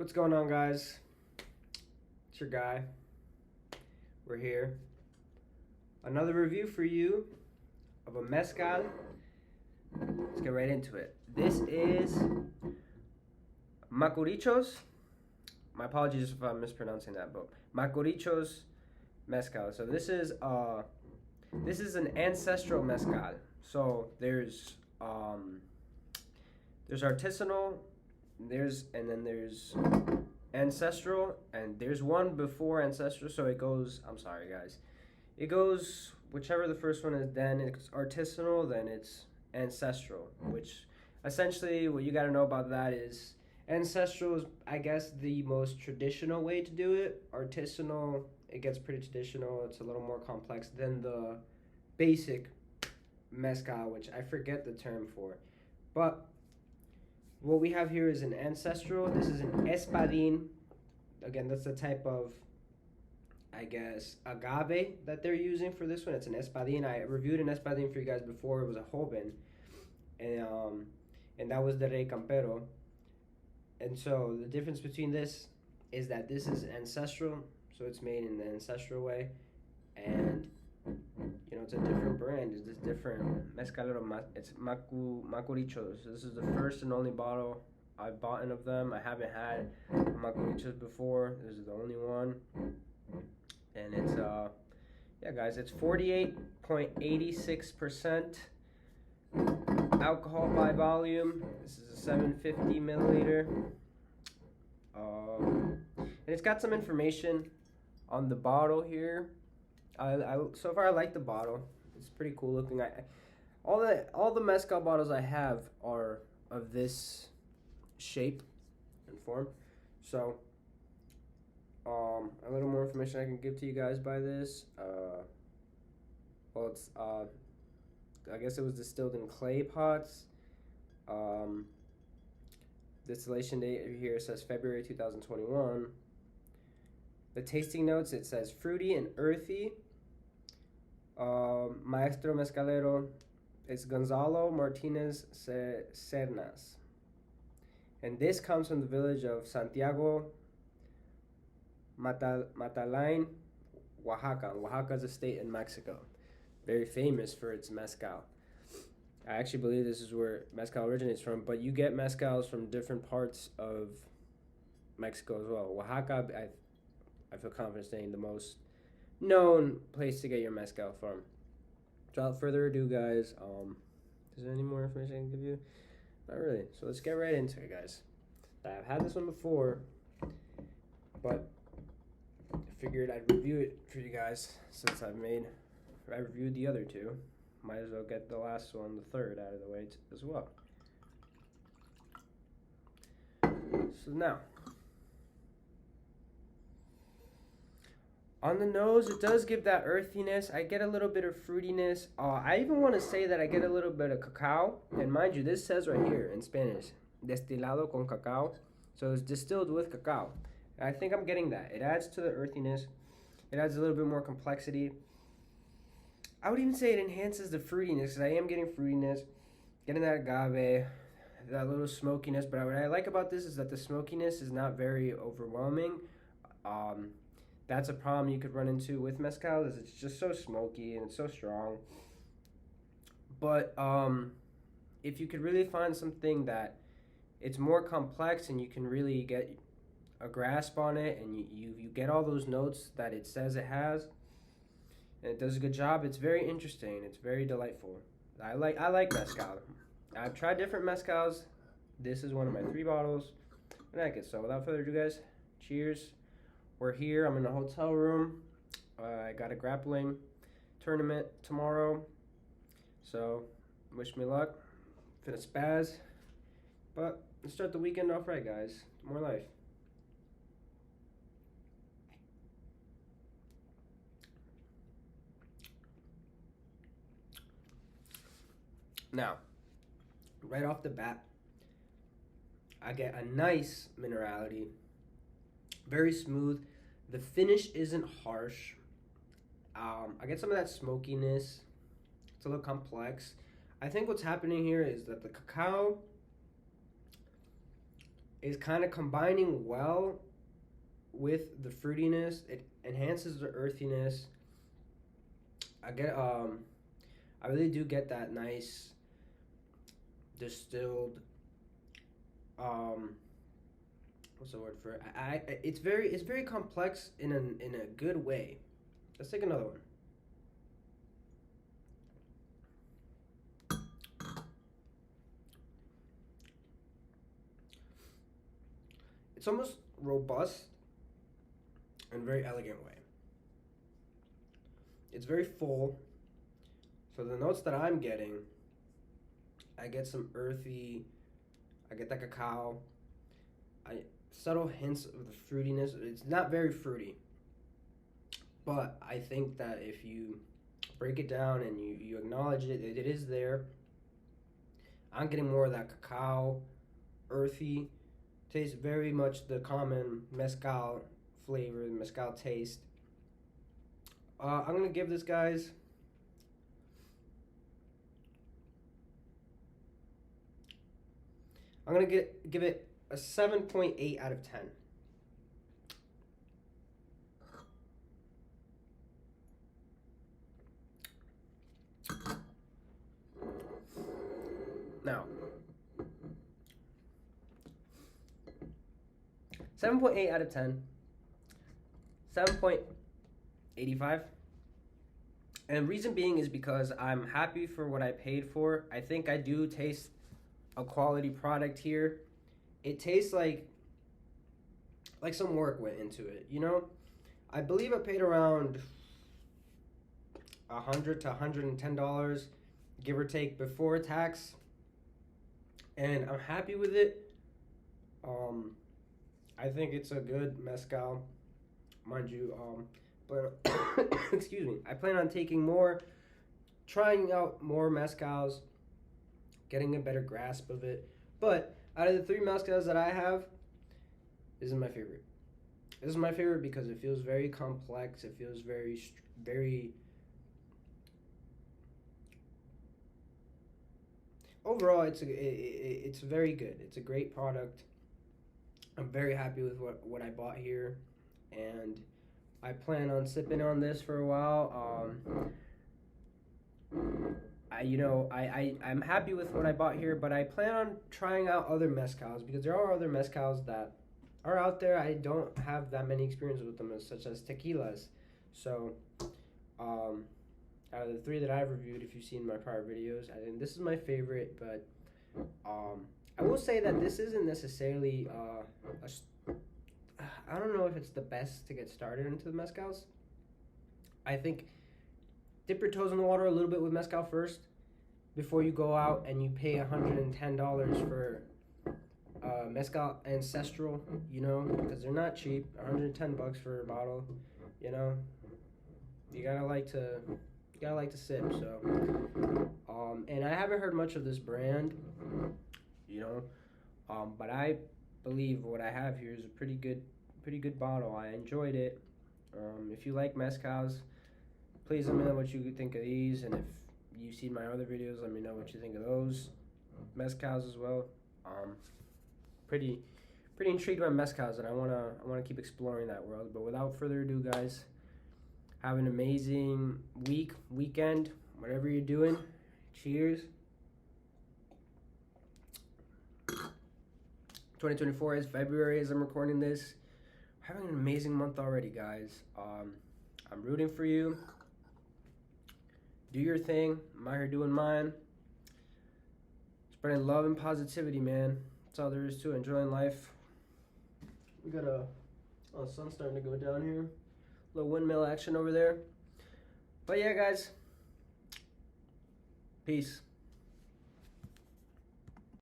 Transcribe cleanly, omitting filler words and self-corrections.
What's going on, guys? It's your guy. We're here. Another review for you of a mezcal. Let's get right into it. This is Macurichos. My apologies if I'm mispronouncing that, but Macurichos mezcal. So this is an ancestral mezcal. So there's artisanal, there's ancestral, and there's one before ancestral. So it goes, I'm sorry guys, it goes whichever the first one is, then it's artisanal, then it's ancestral, which essentially what you got to know about that is ancestral is, I guess, the most traditional way to do it. Artisanal, it gets pretty traditional, it's a little more complex than the basic mezcal, which I forget the term for. But what we have here is an ancestral. This is an Espadin. Again, that's the type of, I guess, agave that they're using for this one. It's an Espadin. I reviewed an Espadin for you guys before. It was a Joven, and that was the Rey Campero. And so the difference between this is that this is ancestral, so it's made in the ancestral way, and it's a different brand. It's different mezcalero. It's Macurichos. This is the first and only bottle I've bought of them. I haven't had Macurichos before. This is the only one, and it's yeah, guys, it's 48.86% alcohol by volume. This is a 750 milliliter, and it's got some information on the bottle here. So far I like the bottle. It's pretty cool looking. All the mezcal bottles I have are of this shape and form. So a little more information I can give to you guys by this. Well, it's I guess it was distilled in clay pots. Distillation date here says February 2021. The tasting notes, it says fruity and earthy. Maestro Mezcalero is Gonzalo Martinez Cernas. And this comes from the village of Santiago Matalain, Oaxaca. Oaxaca is a state in Mexico. Very famous for its mezcal. I actually believe this is where mezcal originates from, but you get mezcals from different parts of Mexico as well. Oaxaca, I feel confident saying, the most known place to get your mezcal from. Without further ado, guys, is there any more information I can give you? Not really. So let's get right into it, guys. I've had this one before, but I figured I'd review it for you guys since I reviewed the other two. Might as well get the last one, the third, out of the way as well. So now, on the nose, it does give that earthiness. I get a little bit of fruitiness. I even want to say that I get a little bit of cacao. And mind you, this says right here in Spanish, destilado con cacao. So it's distilled with cacao. And I think I'm getting that. It adds to the earthiness. It adds a little bit more complexity. I would even say it enhances the fruitiness, because I am getting fruitiness, getting that agave, that little smokiness. But what I like about this is that the smokiness is not very overwhelming. That's a problem you could run into with mezcal, is it's just so smoky and it's so strong. But if you could really find something that it's more complex and you can really get a grasp on it, and you get all those notes that it says it has, and it does a good job, it's very interesting. It's very delightful. I like mezcal. I've tried different mezcals. This is one of my 3 bottles. I like it. So without further ado, guys, cheers. We're here. I'm in a hotel room. I got a grappling tournament tomorrow. So wish me luck. Finna spaz. But let's start the weekend off right, guys. More life. Now, right off the bat, I get a nice minerality. Very smooth. The finish isn't harsh. I get some of that smokiness. It's a little complex. I think what's happening here is that the cacao is kind of combining well with the fruitiness. It enhances the earthiness. I really do get that nice distilled what's the word for it? It's very complex in a good way. Let's take another one. It's almost robust in a very elegant way. It's very full. So the notes that I'm getting, I get some earthy, I get that cacao, subtle hints of the fruitiness. It's not very fruity, but I think that if you break it down and you acknowledge it, it is there. I'm getting more of that cacao, earthy taste, very much the common mezcal flavor, mezcal taste. I'm gonna give this, guys, I'm gonna give it a 7.8 out of 10. Now, 7.8 out of 10, 7.85. And reason being is because I'm happy for what I paid for. I think I do taste a quality product here. It tastes like some work went into it, you know? I believe I paid around $100 to $110, give or take, before tax. And I'm happy with it. I think it's a good mezcal. Mind you, excuse me. I plan on taking more, trying out more mezcals, getting a better grasp of it. But out of the 3 mezcals that I have, this is my favorite. This is my favorite because it feels very complex. It feels very. Overall, it's very good. It's a great product. I'm very happy with what I bought here, and I plan on sipping on this for a while. I'm happy with what I bought here, but I plan on trying out other mezcals because there are other mezcals that are out there. I don't have that many experience with them, such as tequilas. So, out of the 3 that I've reviewed, if you've seen my prior videos, I think this is my favorite. But I will say that this isn't necessarily I don't know if it's the best to get started into the mezcals. I think dip your toes in the water a little bit with mezcal first before you go out and you pay $110 for mezcal ancestral, you know, because they're not cheap. $110 for a bottle, you know. You gotta like to sip. So and I haven't heard much of this brand, you know, but I believe what I have here is a pretty good bottle. I enjoyed it. If you like mezcals, please let me know what you think of these, and if you've seen my other videos, let me know what you think of those mezcals as well. Pretty intrigued by mezcals, and I wanna keep exploring that world. But without further ado, guys, have an amazing weekend, whatever you're doing. Cheers. 2024 is February as I'm recording this. Having an amazing month already, guys. I'm rooting for you. Do your thing. I'm out here doing mine. Spreading love and positivity, man. That's all there is to it. Enjoying life. We got sun's starting to go down here. A little windmill action over there. But yeah, guys. Peace.